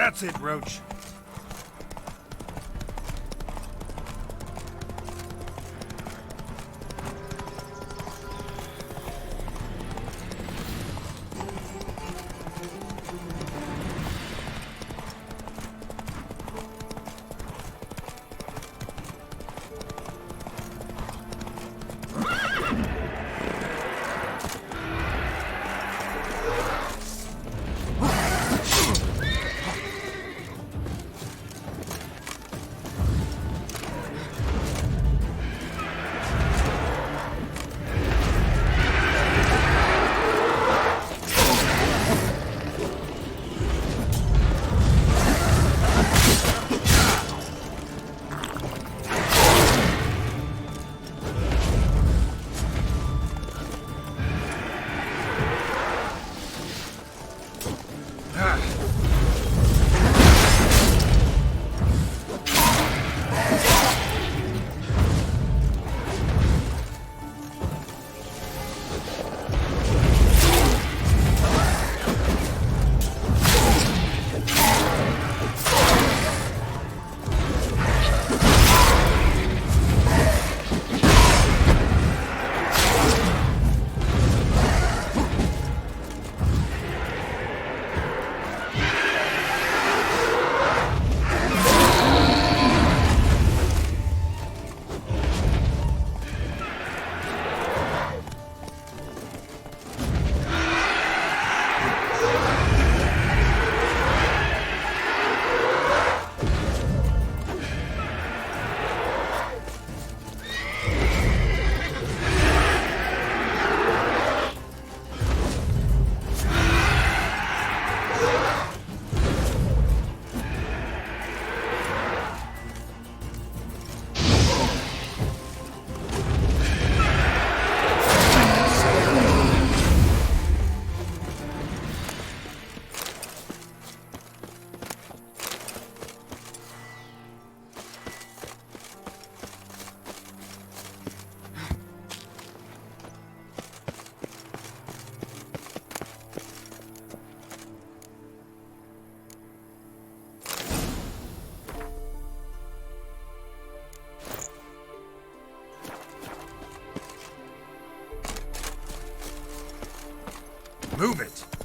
That's it, Roach. Move it!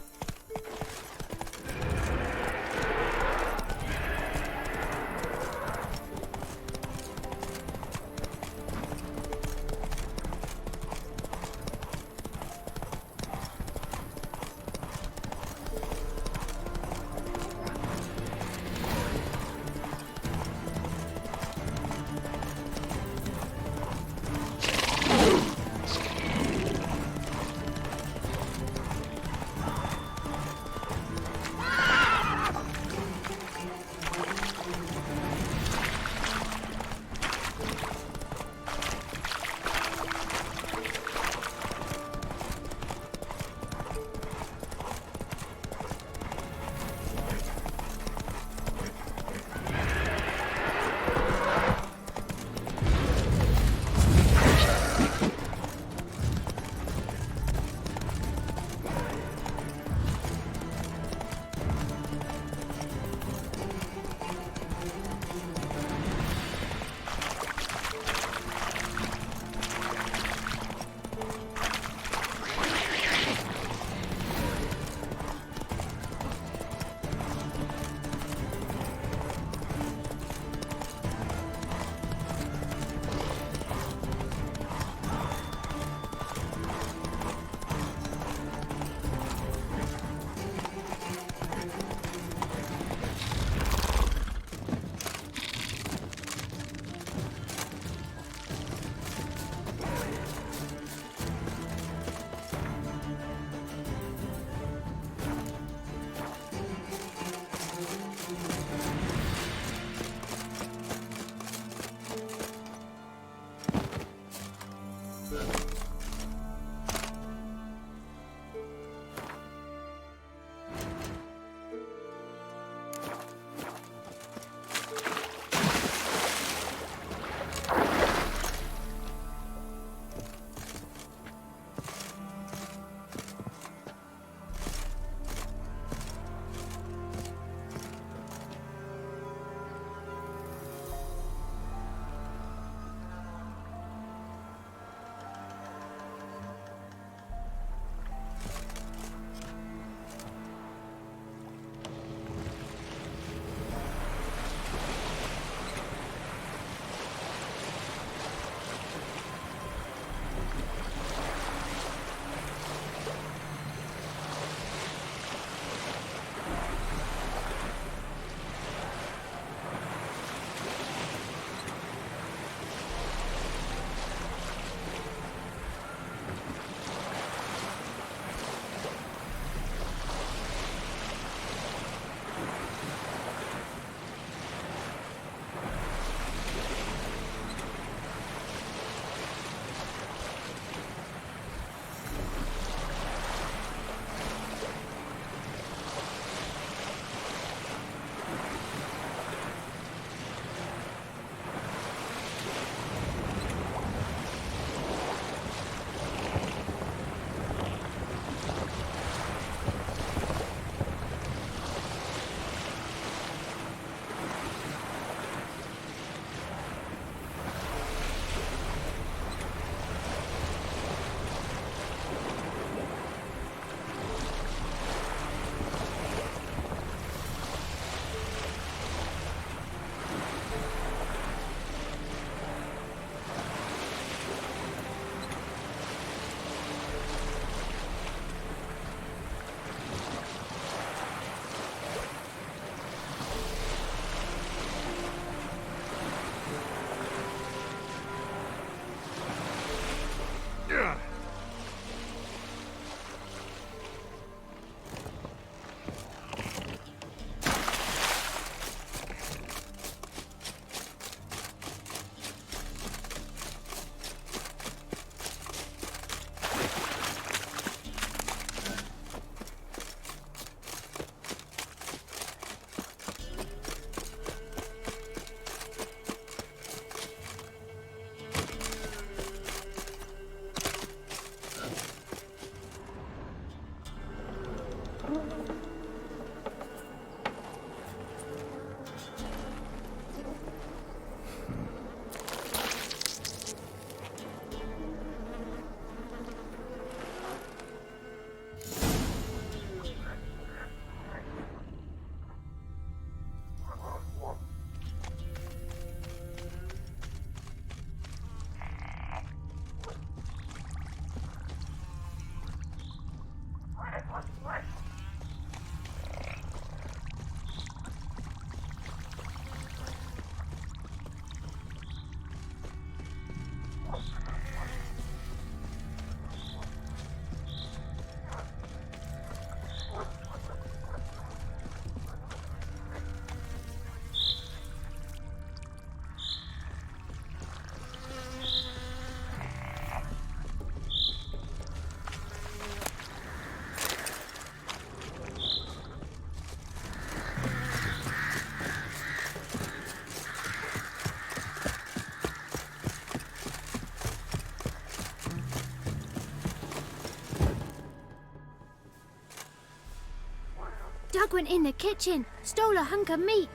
Doug went in the kitchen, stole a hunk of meat.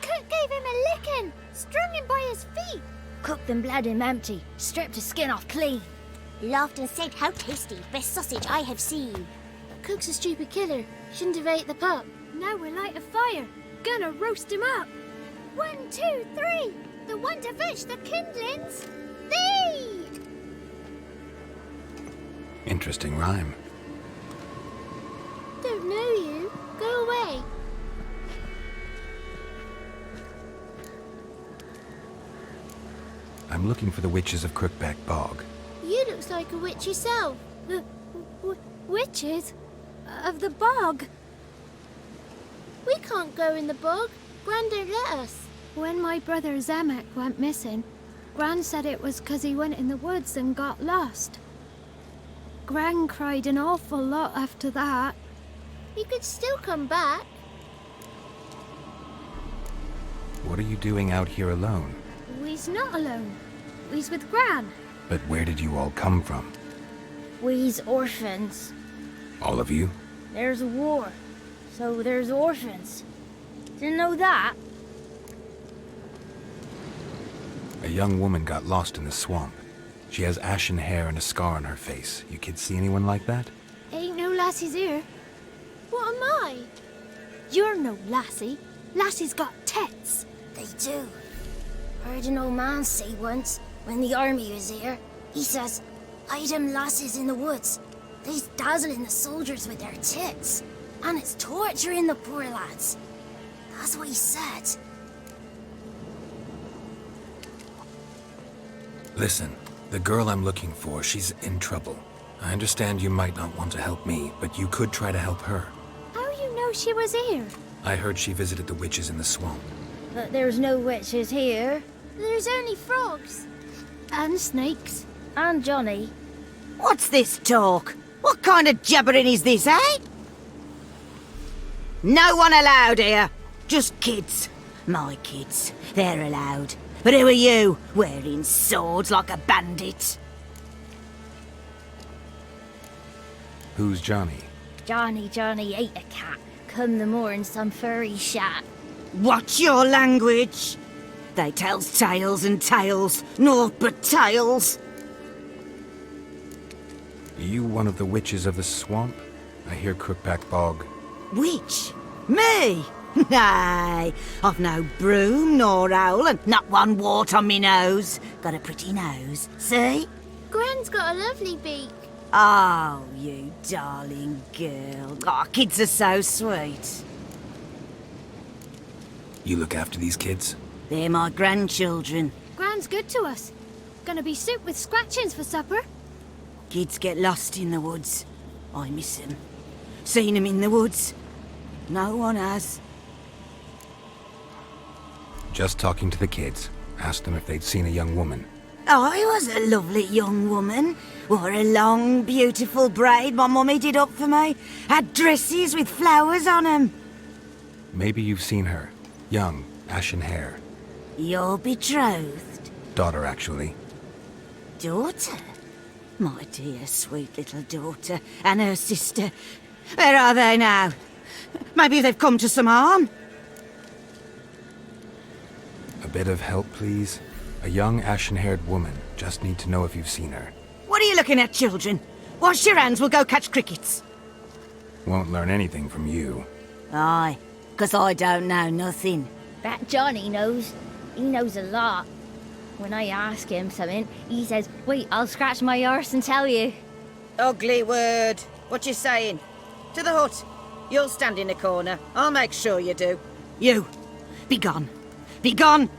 Cook gave him a licking, strung him by his feet. Cooked and bled him empty, stripped his skin off clean. Laughed and said, "How tasty, best sausage I have seen." Cook's a stupid killer, shouldn't have ate the pup. Now we'll light a fire, gonna roast him up. 1, 2, 3, the one to fetch the kindlings, thee! Interesting rhyme. Don't know you, go away. I'm looking for the witches of Crookback Bog. You looks like a witch yourself. The witches of the bog. We can't go in the bog. Gran don't let us. When my brother Zamek went missing, Gran said it was 'cause he went in the woods and got lost. Gran cried an awful lot after that. You could still come back. What are you doing out here alone? We's not alone. We's with Gran. But where did you all come from? We's orphans. All of you? There's a war, so there's orphans. Didn't know that? A young woman got lost in the swamp. She has ashen hair and a scar on her face. You kids see anyone like that? Ain't no lassies here. What am I? You're no lassie. Lassie's got tits. They do. Heard an old man say once, when the army was here, he says, "Hide them lasses in the woods. They's dazzling the soldiers with their tits, and it's torturing the poor lads." That's what he said. Listen, the girl I'm looking for, she's in trouble. I understand you might not want to help me, but you could try to help her. How you know she was here? I heard she visited the witches in the swamp. But there's no witches here. There's only frogs. And snakes. And Johnny. What's this talk? What kind of jabbering is this, eh? No one allowed here. Just kids. My kids. They're allowed. But who are you, wearing swords like a bandit? Who's Johnny? Johnny ate a cat. Come the more in some furry shat. Watch your language. They tells tales and tales, naught but tales. Are you one of the witches of the swamp? I hear Crookback Bog. Witch? Me? Nay, I've no broom nor owl and not one wart on me nose. Got a pretty nose, see? Gran's got a lovely beak. Oh, you darling girl. Oh, kids are so sweet. You look after these kids? They're my grandchildren. Gran's good to us. Gonna be soup with scratchings for supper. Kids get lost in the woods. I miss them. Seen them in the woods. No one has. Just talking to the kids. Asked them if they'd seen a young woman. I was a lovely young woman. Wore a long, beautiful braid my mummy did up for me. Had dresses with flowers on 'em. Maybe you've seen her. Young, ashen hair. You're betrothed? Daughter, actually. Daughter? My dear, sweet little daughter. And her sister. Where are they now? Maybe they've come to some harm? A bit of help, please? A young, ashen-haired woman. Just need to know if you've seen her. What are you looking at, children? Wash your hands, we'll go catch crickets. Won't learn anything from you. Aye, 'cause I don't know nothing. That Johnny knows. He knows a lot. When I ask him something, he says, "Wait, I'll scratch my arse and tell you." Ugly word. What you saying? To the hut. You'll stand in a corner. I'll make sure you do. You, be gone. Be gone!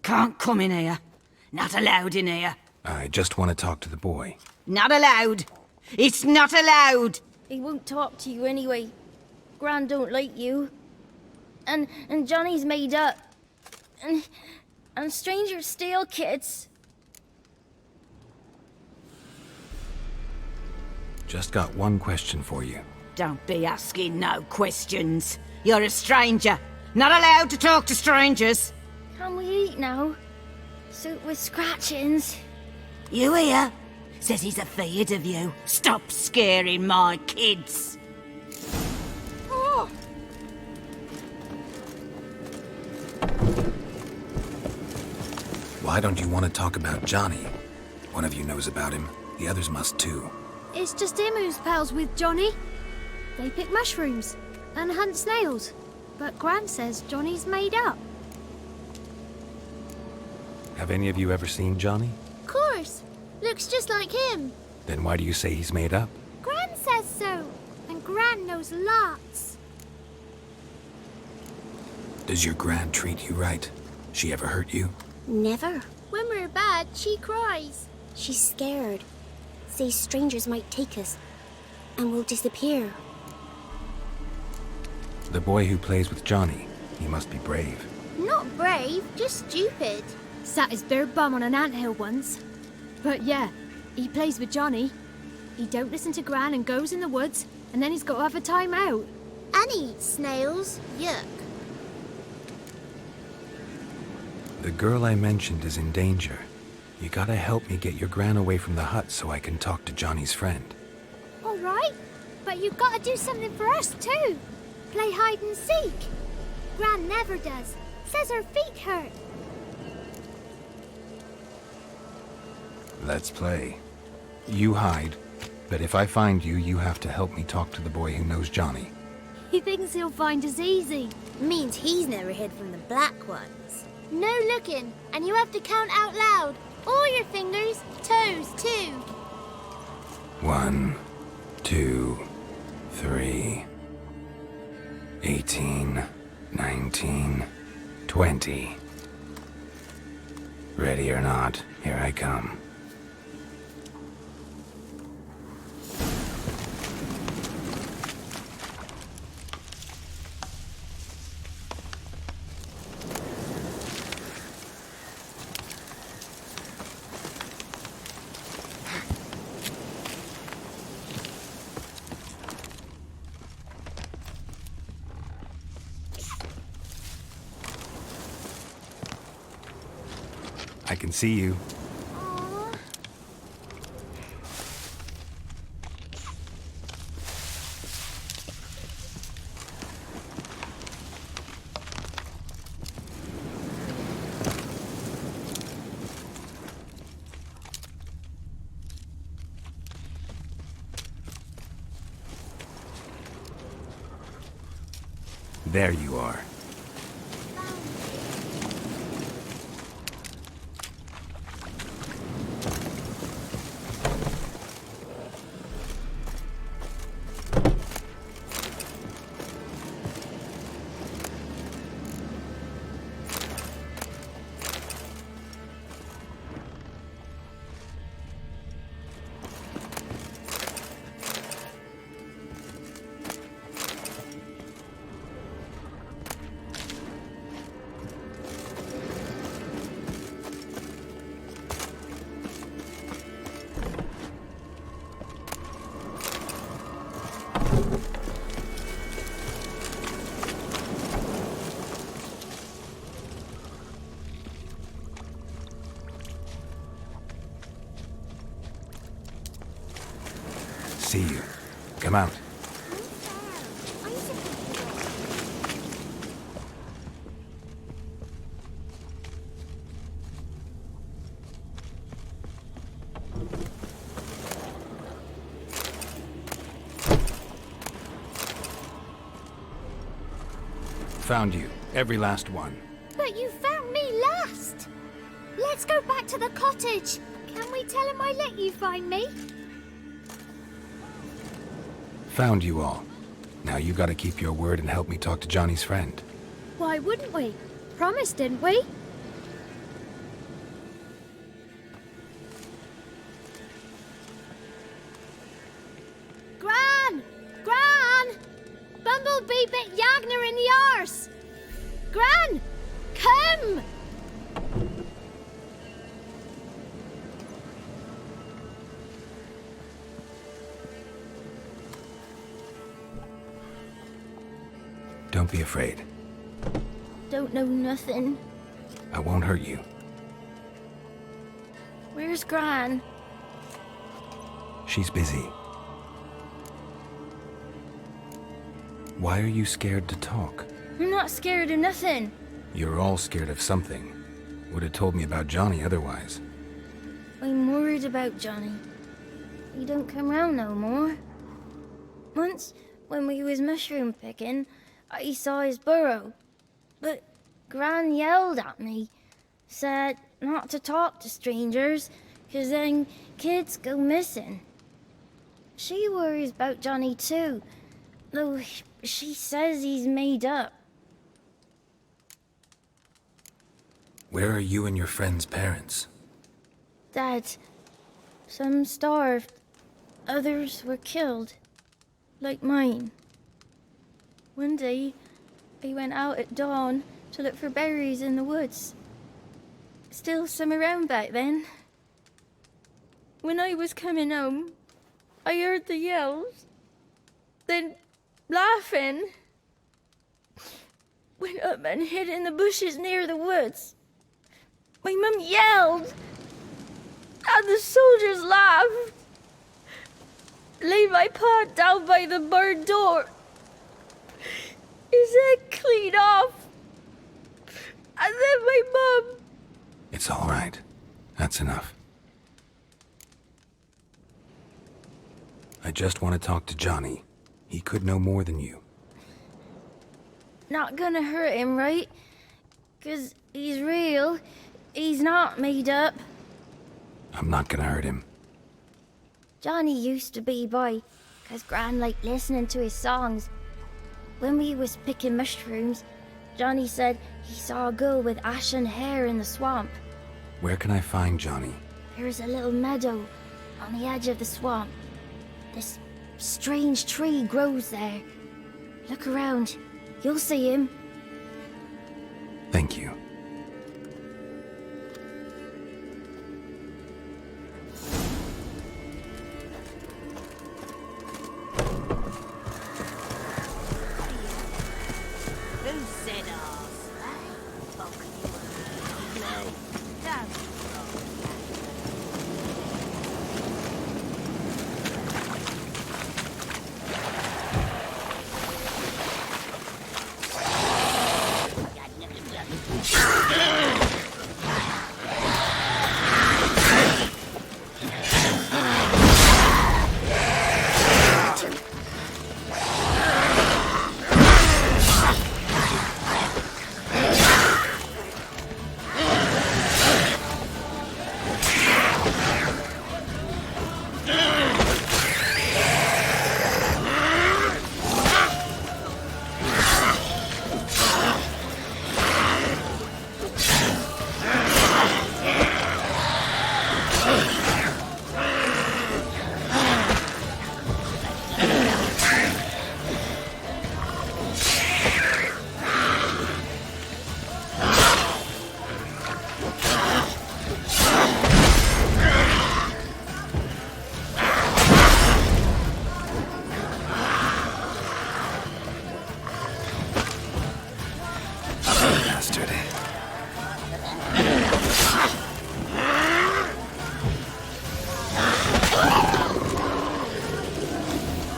Can't come in here. Not allowed in here. I just want to talk to the boy. Not allowed. It's not allowed. He won't talk to you anyway. Gran don't like you. And Johnny's made up. And strangers steal kids. Just got one question for you. Don't be asking no questions. You're a stranger. Not allowed to talk to strangers. Can we eat now? Soup with scratchings. You hear? Says he's afeard of you. Stop scaring my kids. Oh! Why don't you want to talk about Johnny? One of you knows about him. The others must too. It's just him who's pals with Johnny. They pick mushrooms and hunt snails. But Gran says Johnny's made up. Have any of you ever seen Johnny? Of course. Looks just like him. Then why do you say he's made up? Gran says so. And Gran knows lots. Does your Gran treat you right? She ever hurt you? Never. When we're bad, she cries. She's scared. Says strangers might take us. And we'll disappear. The boy who plays with Johnny, he must be brave. Not brave, just stupid. Sat his bare bum on an anthill once. But yeah, he plays with Johnny. He don't listen to Gran and goes in the woods, and then he's got to have a time out. And eats snails. Yuck. The girl I mentioned is in danger. You gotta help me get your Gran away from the hut so I can talk to Johnny's friend. All right, but you got to do something for us too. Play hide and seek. Gran never does. Says her feet hurt. Let's play. You hide, but if I find you, you have to help me talk to the boy who knows Johnny. He thinks he'll find us easy. Means he's never hid from the black ones. No looking, and you have to count out loud. All your fingers, toes too. 1, 2, 3, 18, 19, 20. Ready or not, here I come. I can see you. There you are. See you. Come out. Found you. Every last one. But you found me last. Let's go back to the cottage. Can we tell him I let you find me? Found you all. Now you gotta keep your word and help me talk to Johnny's friend. Why wouldn't we? Promised, didn't we? Gran! Gran! Bumblebee bit Yagner in the arse! Gran! Come! Don't be afraid. Don't know nothing. I won't hurt you. Where's Gran? She's busy. Why are you scared to talk? I'm not scared of nothing. You're all scared of something. Would have told me about Johnny otherwise. I'm worried about Johnny. He don't come round no more. Once, when we was mushroom picking, I saw his burrow. But Gran yelled at me, said not to talk to strangers, 'cause then kids go missing. She worries about Johnny too, though she says he's made up. Where are you and your friend's parents? Dad, some starved, others were killed, like mine. One day, I went out at dawn to look for berries in the woods. Still some around back then. When I was coming home, I heard the yells, then laughing. Went up and hid in the bushes near the woods. My mum yelled, and the soldiers laughed. Laid my pa down by the barn door. His head clean off. And then my mum. It's all right. That's enough. I just want to talk to Johnny. He could know more than you. Not gonna hurt him, right? 'Cause he's real. He's not made up. I'm not gonna hurt him. Johnny used to be boy, 'cause Gran liked listening to his songs. When we was picking mushrooms, Johnny said he saw a girl with ashen hair in the swamp. Where can I find Johnny? There's a little meadow on the edge of the swamp. This strange tree grows there. Look around. You'll see him. Thank you.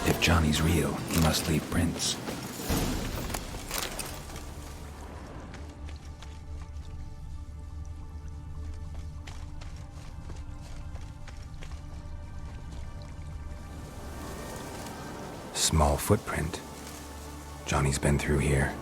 If Johnny's real, he must leave prints. Small footprint. Johnny's been through here.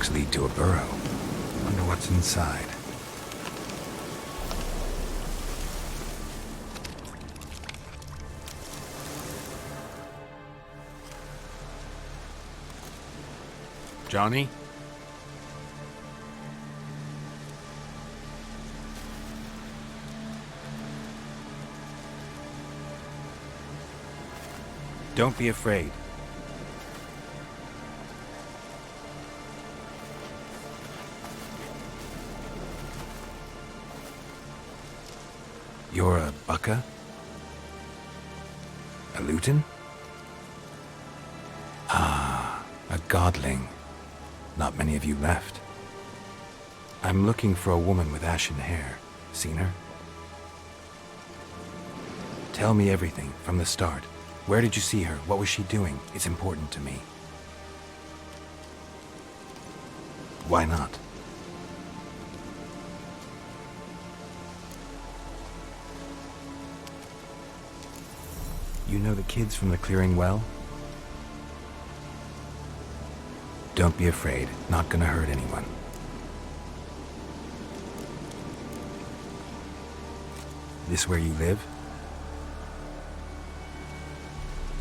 tracks lead to a burrow. Wonder what's inside. Johnny? Don't be afraid. You're a Bukka? A Luton? Ah, a godling. Not many of you left. I'm looking for a woman with ashen hair. Seen her? Tell me everything, from the start. Where did you see her? What was she doing? It's important to me. Why not? You know the kids from the clearing well? Don't be afraid. Not gonna hurt anyone. This where you live?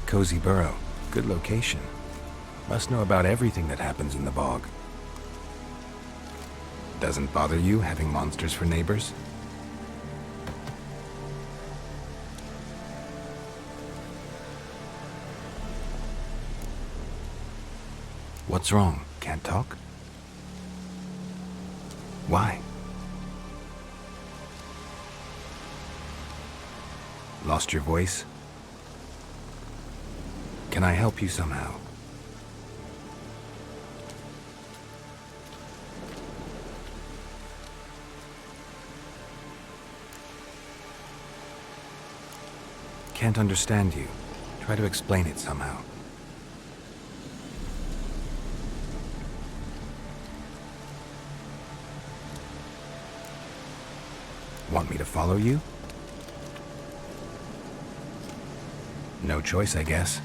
Cozy Burrow. Good location. Must know about everything that happens in the bog. Doesn't bother you having monsters for neighbors? What's wrong? Can't talk? Why? Lost your voice? Can I help you somehow? Can't understand you. Try to explain it somehow. Want me to follow you? No choice, I guess.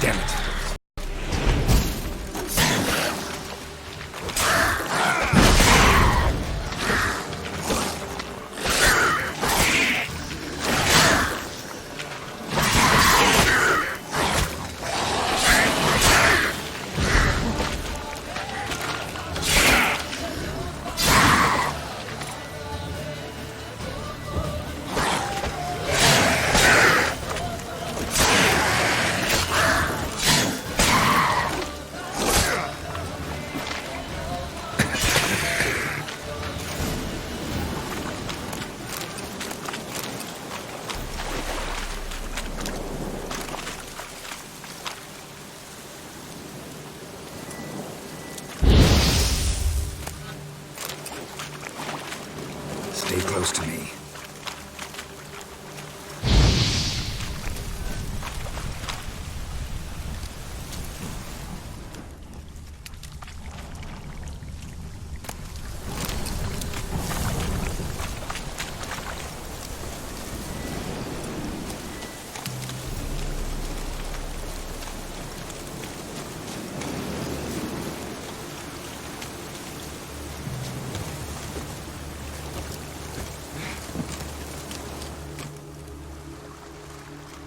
Damn it. Stay close to me.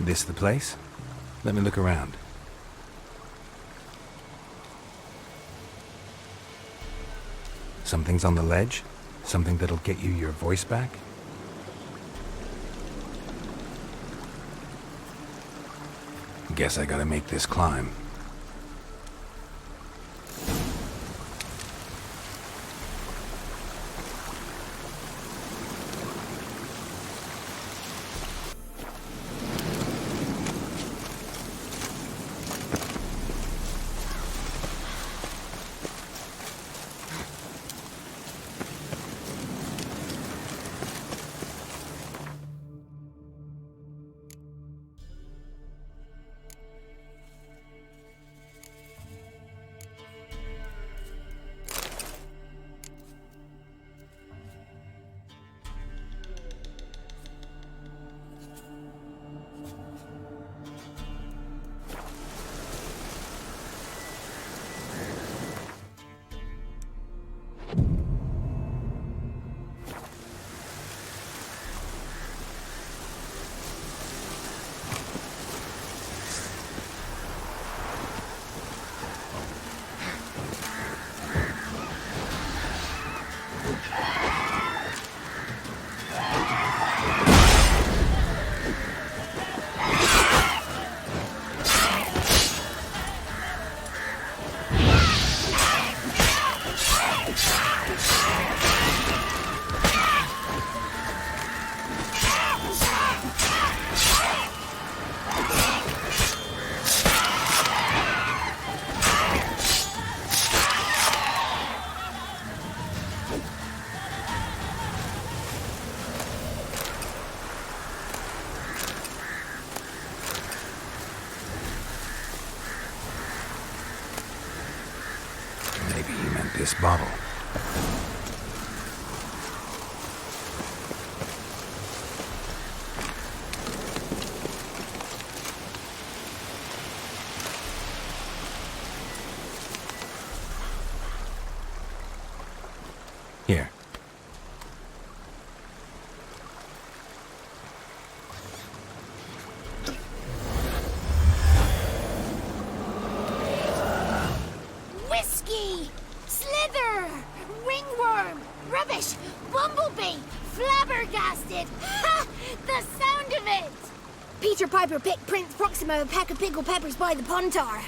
This the place? Let me look around. Something's on the ledge? Something that'll get you your voice back? Guess I gotta make this climb. He meant this bottle. Here. Whiskey! Slither! Ringworm! Rubbish! Bumblebee! Flabbergasted! Ha! The sound of it! Peter Piper picked Prince Proxima a pack of pickled peppers by the Pontar.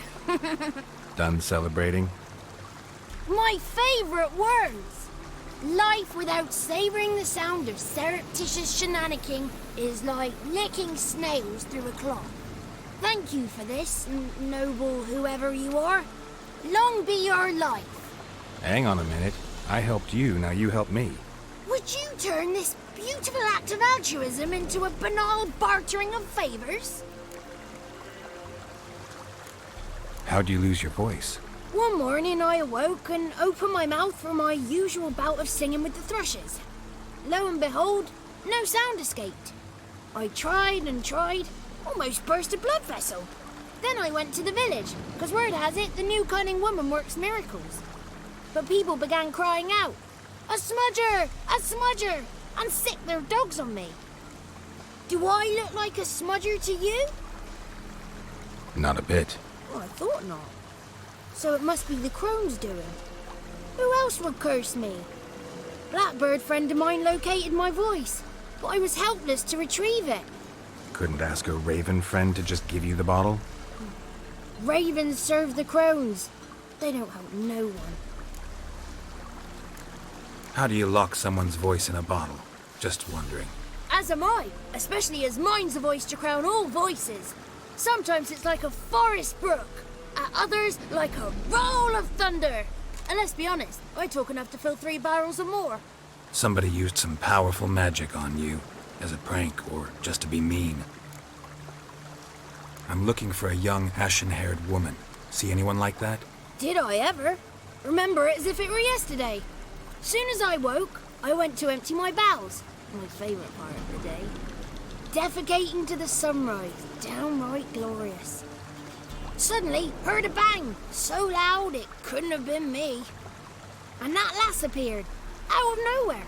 Done celebrating? My favorite words! Life without savoring the sound of surreptitious shenanigans is like licking snails through a cloth. Thank you for this, noble whoever you are. Long be your life. Hang on a minute. I helped you, now you help me. Would you turn this beautiful act of altruism into a banal bartering of favors? How'd you lose your voice? One morning I awoke and opened my mouth for my usual bout of singing with the thrushes. Lo and behold, no sound escaped. I tried and tried, almost burst a blood vessel. Then I went to the village, because word has it the new cunning woman works miracles. But people began crying out, "A smudger! A smudger!" and sick their dogs on me. Do I look like a smudger to you? Not a bit. Oh, I thought not. So it must be the crone's doing. Who else would curse me? Blackbird friend of mine located my voice, but I was helpless to retrieve it. Couldn't ask a raven friend to just give you the bottle? Ravens serve the crones. They don't help no one. How do you lock someone's voice in a bottle? Just wondering. As am I, especially as mine's the voice to crown all voices. Sometimes it's like a forest brook, at others like a roll of thunder. And let's be honest, I talk enough to fill 3 barrels or more. Somebody used some powerful magic on you, as a prank or just to be mean. I'm looking for a young, ashen-haired woman. See anyone like that? Did I ever? Remember it as if it were yesterday. Soon as I woke, I went to empty my bowels. My favourite part of the day. Defecating to the sunrise, downright glorious. Suddenly, heard a bang, so loud it couldn't have been me. And that lass appeared, out of nowhere.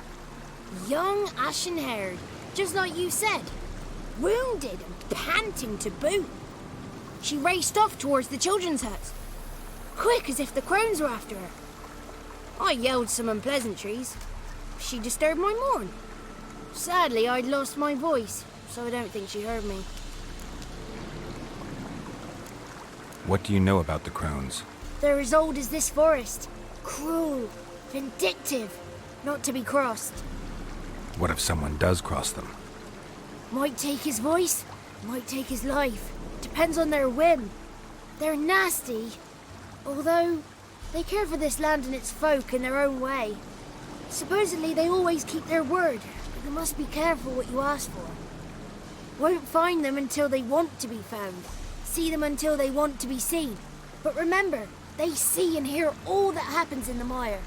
Young, ashen-haired, just like you said. Wounded and panting to boot. She raced off towards the children's huts, quick as if the crones were after her. I yelled some unpleasantries. She disturbed my morn. Sadly, I'd lost my voice, so I don't think she heard me. What do you know about the crones? They're as old as this forest. Cruel, vindictive, not to be crossed. What if someone does cross them? Might take his voice, might take his life. Depends on their whim. They're nasty, although they care for this land and its folk in their own way. Supposedly they always keep their word, but you must be careful what you ask for. Won't find them until they want to be found. See them until they want to be seen. But remember, they see and hear all that happens in the mire.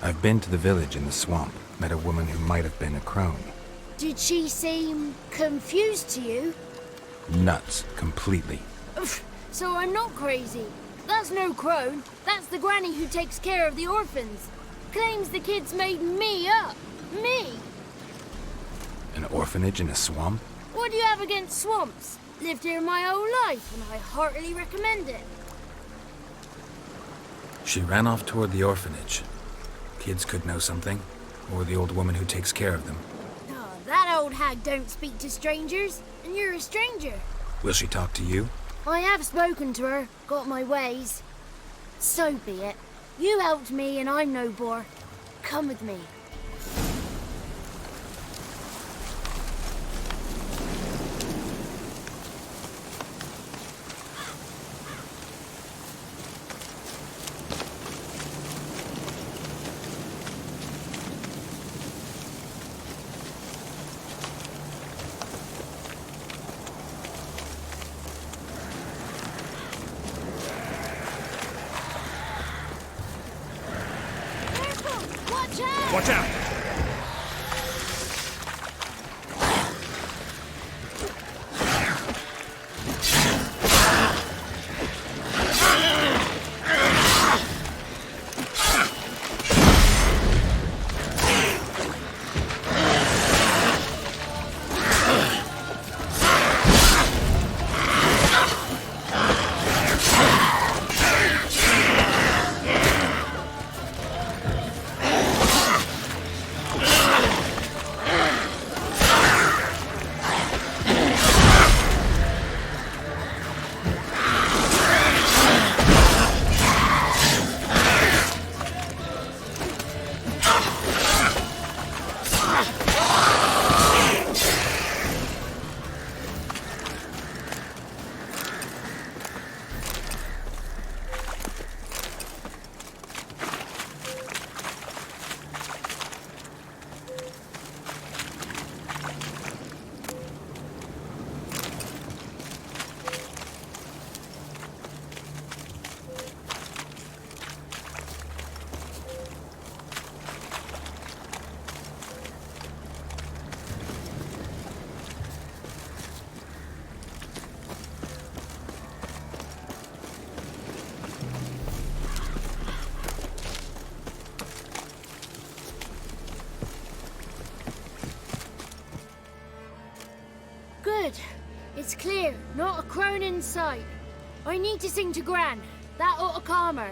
I've been to the village in the swamp, met a woman who might have been a crone. Did she seem confused to you? Nuts, completely. So I'm not crazy. That's no crone. That's the granny who takes care of the orphans. Claims the kids made me up. Me! An orphanage in a swamp? What do you have against swamps? Lived here my whole life, and I heartily recommend it. She ran off toward the orphanage. Kids could know something, or the old woman who takes care of them. Oh, that old hag don't speak to strangers, and you're a stranger. Will she talk to you? I have spoken to her, got my ways. So be it. You helped me, and I'm no bore. Come with me. Watch out! Good. It's clear. Not a crone in sight. I need to sing to Gran. That ought to calm her.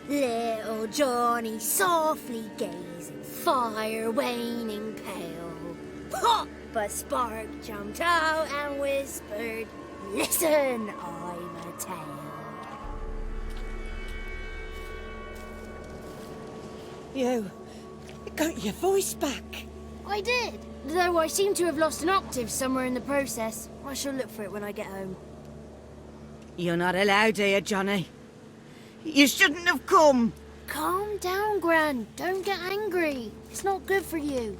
Little Johnny softly gazing, fire waning pale. Pop! A spark jumped out and whispered, "Listen, I'm a tale." You got your voice back. I did, though I seem to have lost an octave somewhere in the process. I shall look for it when I get home. You're not allowed here, Johnny. You shouldn't have come. Calm down, Gran. Don't get angry. It's not good for you.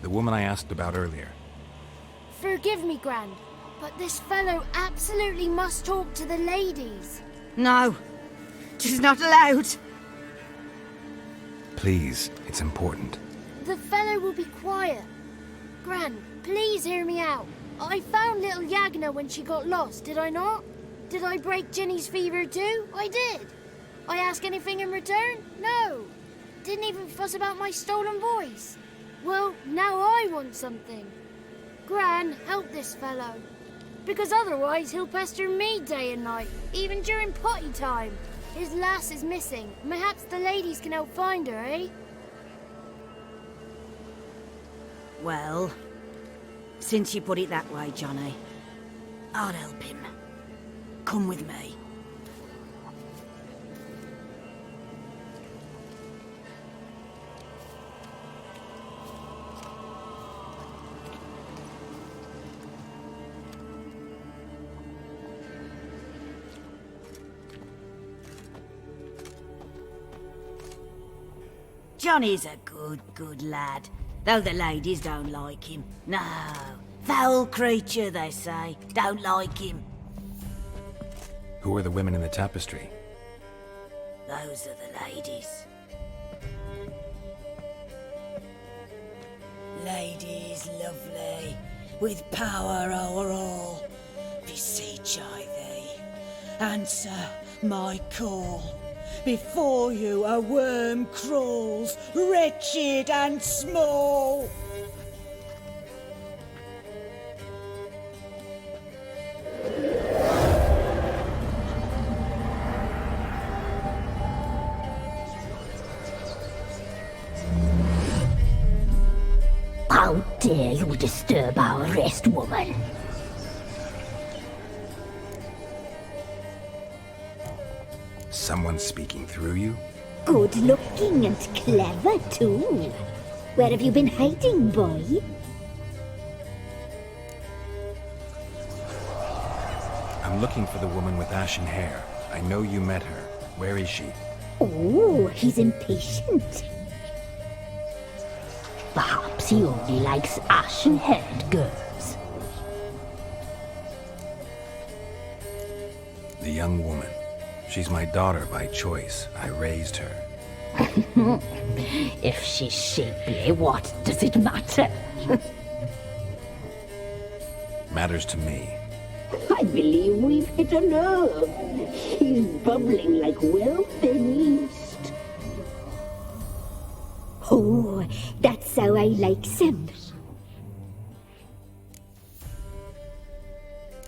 The woman I asked about earlier. Forgive me, Gran, but this fellow absolutely must talk to the ladies. No, she's not allowed. Please, it's important. The fellow will be quiet. Gran, please hear me out. I found little Yagna when she got lost, did I not? Did I break Ginny's fever too? I did. I ask anything in return? No. Didn't even fuss about my stolen voice. Well, now I want something. Gran, help this fellow. Because otherwise he'll pester me day and night, even during potty time. His lass is missing. Perhaps the ladies can help find her, eh? Well, since you put it that way, Johnny, I'll help him. Come with me. Johnny's a good lad, though the ladies don't like him. No, foul creature, they say. Don't like him. Who are the women in the tapestry? Those are the ladies. Ladies lovely, with power o'er all. Beseech I thee, answer my call. Before you a worm crawls, wretched and small. How dare you disturb our rest, woman? Someone speaking through you? Good looking and clever, too. Where have you been hiding, boy? I'm looking for the woman with ashen hair. I know you met her. Where is she? Oh, he's impatient. Perhaps perhaps he only likes ashen-haired girls. The young woman. She's my daughter by choice. I raised her. If she's shapely, what does it matter? Matters to me. I believe we've hit a nerve. He's bubbling like well-fed yeast. Oh, that's how I likes him.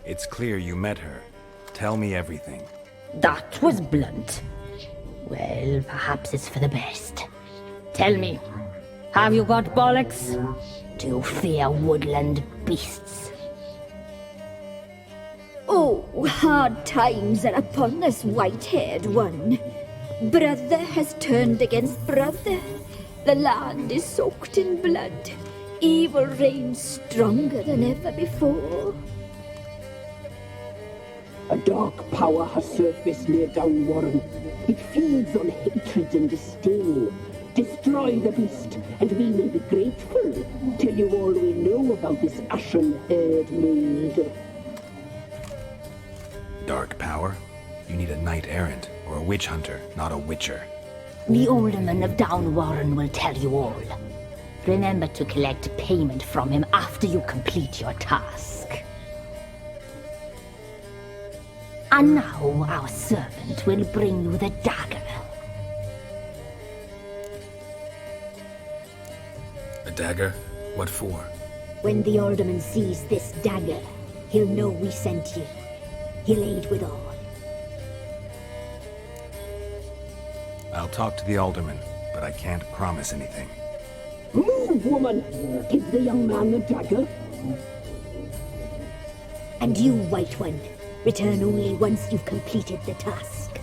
It's clear you met her. Tell me everything. That was blunt. Well, perhaps it's for the best. Tell me, have you got bollocks? Do you fear woodland beasts? Oh, hard times are upon this white-haired one. Brother has turned against brother. The land is soaked in blood. Evil reigns stronger than ever before. A dark power has surfaced near Downwarren. It feeds on hatred and disdain. Destroy the beast, and we may be grateful. Tell you all we know about this ashen-haired maid. Dark power? You need a knight-errant or a witch hunter, not a witcher. The alderman of Downwarren will tell you all. Remember to collect payment from him after you complete your task. And now our servant will bring you the dagger. A dagger? What for? When the alderman sees this dagger, he'll know we sent you. He'll aid with all. I'll talk to the alderman, but I can't promise anything. Move, woman! Give the young man the dagger. And you, White One, return only once you've completed the task.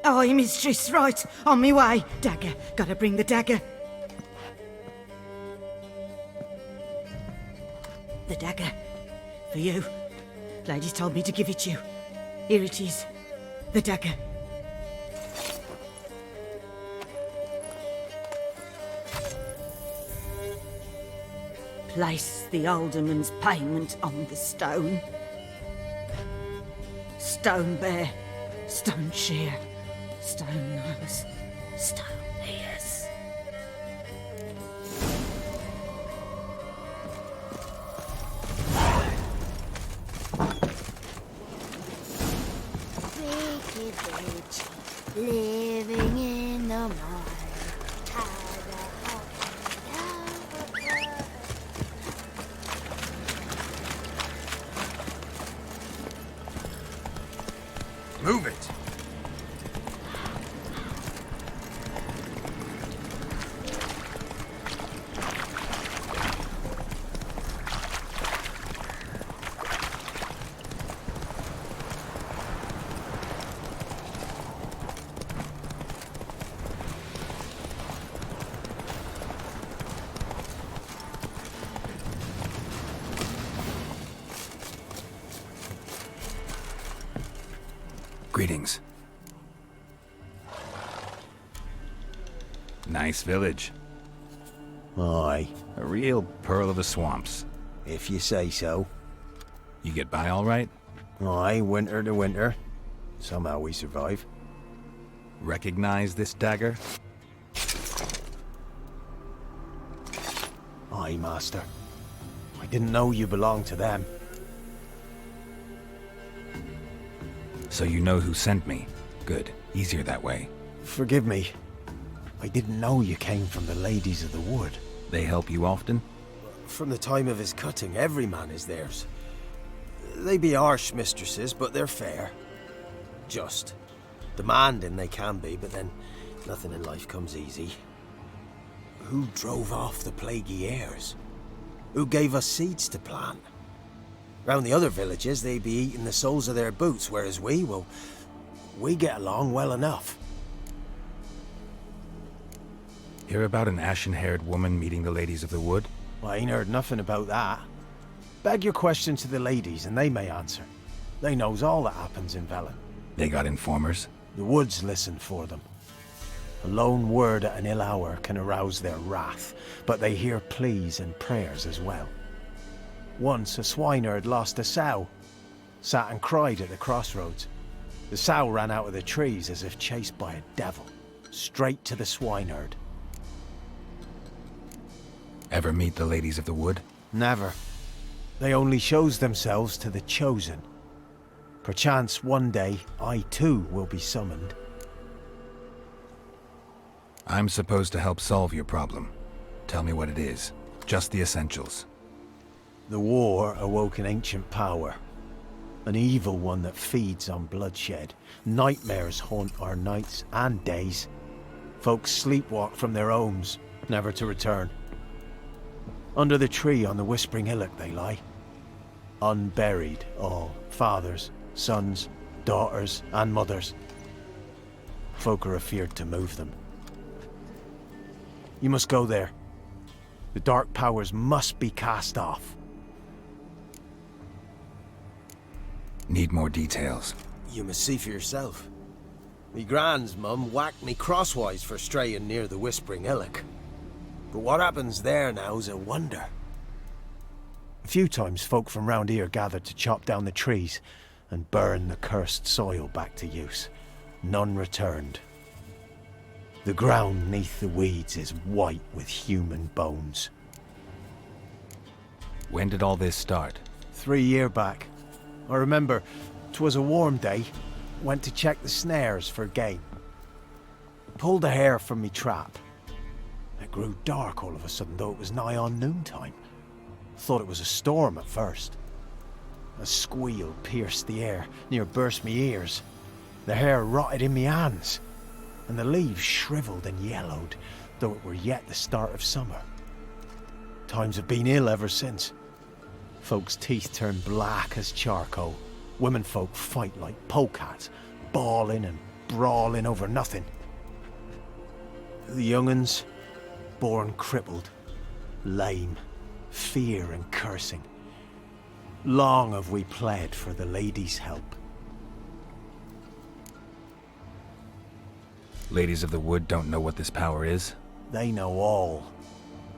Aye, mistress, right. On me way. Dagger. Gotta bring the dagger. The dagger. For you. Ladies told me to give it you. Here it is. The dagger. Place the alderman's payment on the stone. Stone bear. Stone shear. Stone nose, stone ears. Wicked witch, living in the mud. Move it! Greetings. Nice village. Aye, A real pearl of the swamps. if you say so. You get by all right? Aye, winter to winter. Somehow we survive. Recognize this dagger? Aye, master. I didn't know you belonged to them. So you know who sent me. Good. Easier that way. Forgive me. I didn't know you came from the Ladies of the Wood. They help you often? From the time of his cutting, every man is theirs. They be harsh mistresses, but they're fair. Just. Demanding they can be, but then nothing in life comes easy. Who drove off the plaguey heirs? Who gave us seeds to plant? Round the other villages, they be eating the soles of their boots, whereas we get along well enough. Hear about an ashen-haired woman meeting the Ladies of the Wood? I ain't heard nothing about that. Beg your question to the ladies, and they may answer. They knows all that happens in Velen. They got informers? The woods listen for them. A lone word at an ill hour can arouse their wrath, but they hear pleas and prayers as well. Once a swineherd lost a sow, sat and cried at the crossroads. The sow ran out of the trees as if chased by a devil, straight to the swineherd. Ever meet the ladies of the wood? Never. They only shows themselves to the chosen. Perchance one day I too will be summoned. I'm supposed to help solve your problem. Tell me what it is. Just the essentials. The war awoke an ancient power. An evil one that feeds on bloodshed. Nightmares haunt our nights and days. Folks sleepwalk from their homes, never to return. Under the tree on the Whispering Hillock they lie. Unburied all, fathers, sons, daughters and mothers. Folk are afeard to move them. You must go there. The dark powers must be cast off. Need more details. You must see for yourself. Me grand's mum whacked me crosswise for straying near the Whispering Hillock. But what happens there now's a wonder. A few times folk from round here gathered to chop down the trees and burn the cursed soil back to use. None returned. The ground neath the weeds is white with human bones. When did all this start? 3 year back. I remember 'twas a warm day. Went to check the snares for game. Pulled a hare from me trap. It grew dark all of a sudden, though it was nigh on noontime. Thought it was a storm at first. A squeal pierced the air, near burst me ears. The hare rotted in me hands, and the leaves shriveled and yellowed, though it were yet the start of summer. Times have been ill ever since. Folks' teeth turn black as charcoal. Womenfolk fight like polecats, bawling and brawling over nothing. The young'uns, born crippled, lame, fear and cursing. Long have we pled for the lady's help. Ladies of the wood don't know what this power is? They know all.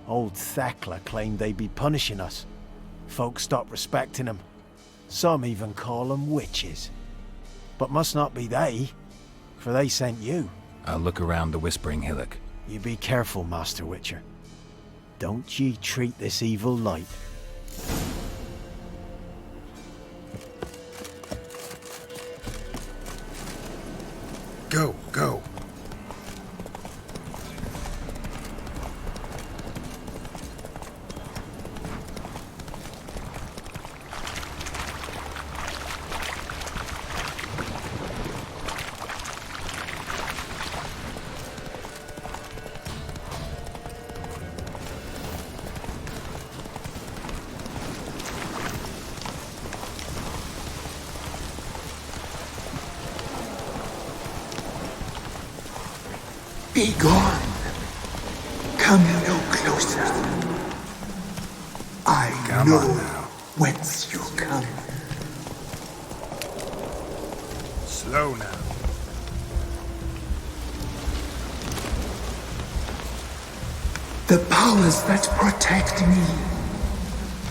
Old Thekla claimed they'd be punishing us. Folk stopped respecting them. Some even call them witches. But must not be they, for they sent you. I'll look around the Whispering Hillock. You be careful, Master Witcher. Don't ye treat this evil light. Go, go. Be gone. Come no closer. I know whence you come. Slow now. The powers that protect me,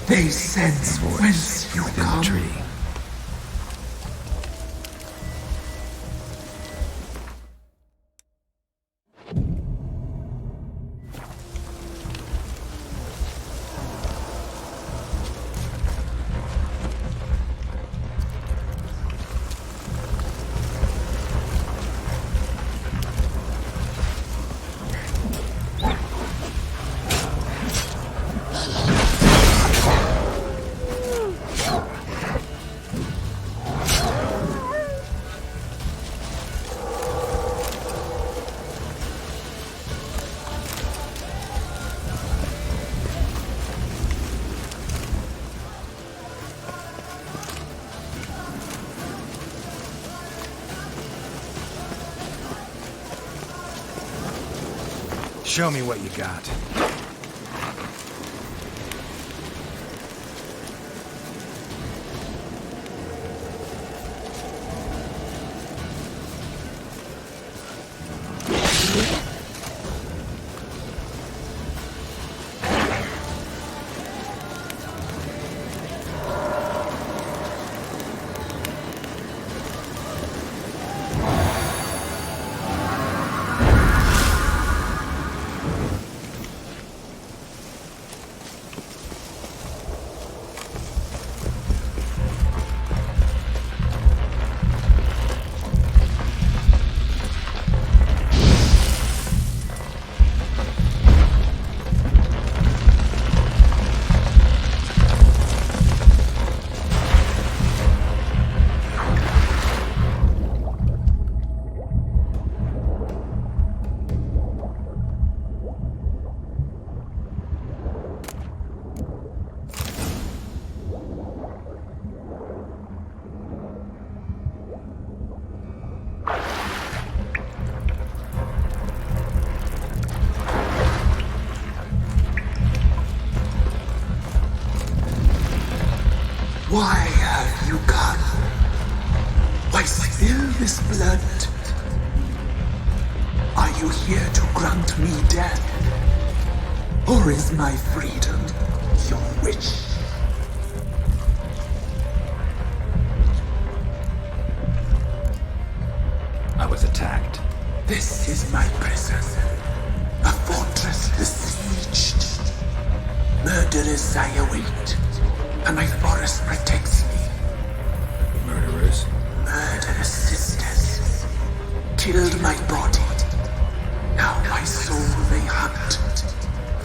they sense whence you within come. the tree. Show me what you got. Why have you come? Why spill this blood? Are you here to grant me death? Or is my freedom your wish? I was attacked. This is my prison. A fortress besieged. Murderers I await, and my forest protects me. Murderers? Murderous sisters killed my body. Now my soul they hunt,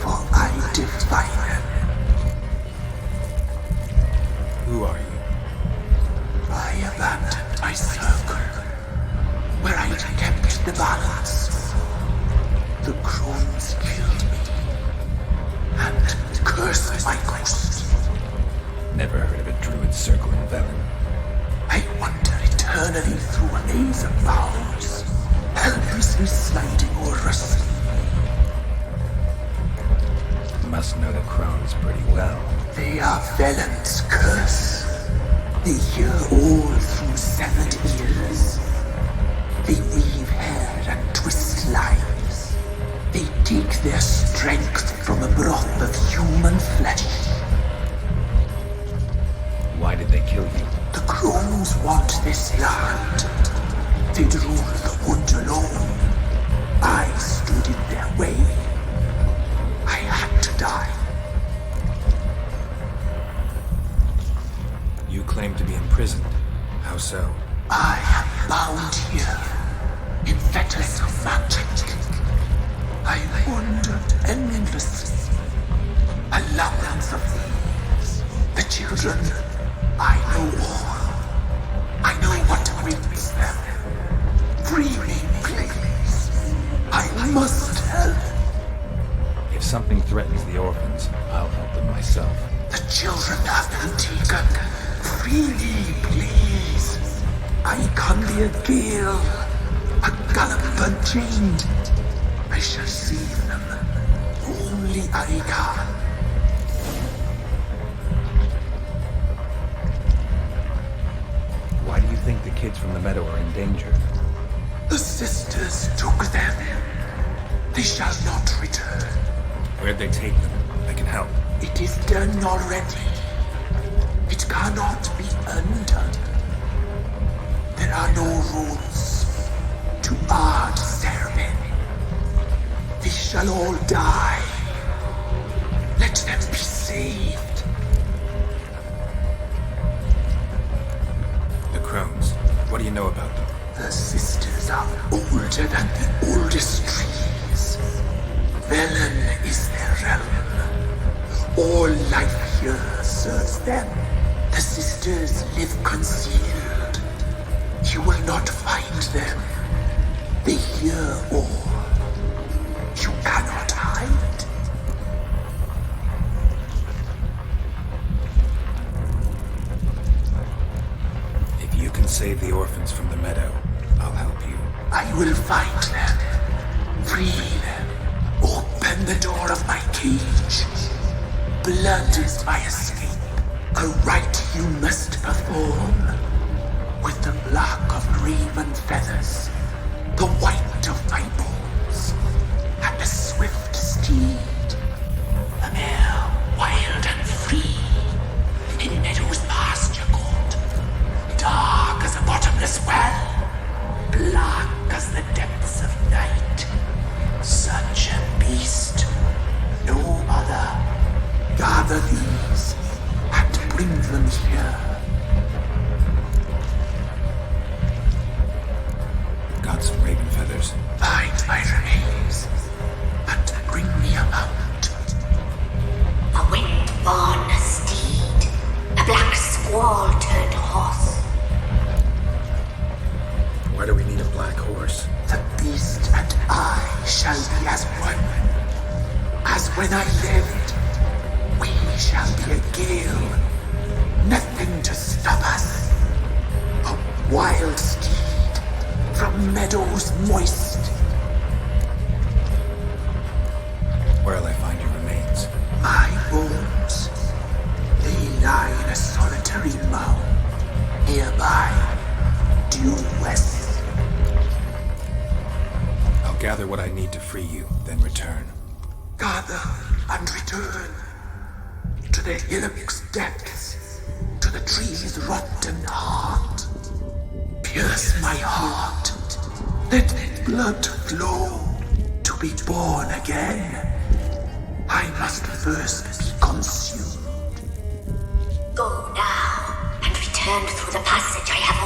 for I defy them. Who are you? I abandoned my circle, where I kept the balance. The crones killed me, and cursed my ghost. Never heard of a druid circle in Velen. I wander eternally through a maze of vows, helplessly sliding over a sea. Must know the crones pretty well. They are Velen's curse. They hear all through severed ears. They weave hair and twist lives. They take their strength from a broth of human flesh. Why did they kill you? The crones want this land. They'd rule the wood alone. I stood in their way. I had to die. You claim to be imprisoned. How so? I am bound here in fetters of magic. I wandered endlessly. A labyrinth of thieves. The children, I know all. I know what awaits them. Free me, please. I must help. If something threatens the orphans, I'll help them myself. The children have been taken. Free me, please. I can be a gale, a gallop unchained. I shall save them. Only I can. Why do you think the kids from the meadow are in danger? The sisters took them. They shall not return. Where'd they take them? I can help. It is done already. It cannot be undone. There are no rules to our ceremony. They shall all die. Let them be saved. The crones. What do you know about them? The sisters are older than the oldest trees. Velen is their realm. All life here serves them. The sisters live concealed. You will not find them. They hear all. You cannot hide. If you can save the orphans from the meadow, I'll help you. I will find them. Free them. Open the door of my cage. Blood is my escape. A rite you must perform. With the black of raven feathers, the white of my bones, and a swift steed. A mare wild and free, in meadows pasture gold, dark as a bottomless well, black as the depths of night. Such a beast, no other. Gather these and bring them here. Got some raven feathers. Find my remains and bring me a mount. A wind-born steed, a black squall-turned horse. Why do we need a black horse? The beast and I shall be as one. As when I lived, we shall be a gale. Nothing to stop us. A wild steed from meadows moist. Where'll I find your remains? My bones, they lie a solitary mound nearby, due west. I'll gather what I need to free you, then return. Gather and return to the hillock's depths, to the tree's rotten heart. Pierce my heart, let blood flow to be born again. I must first be consumed. Go now and return through the passage I have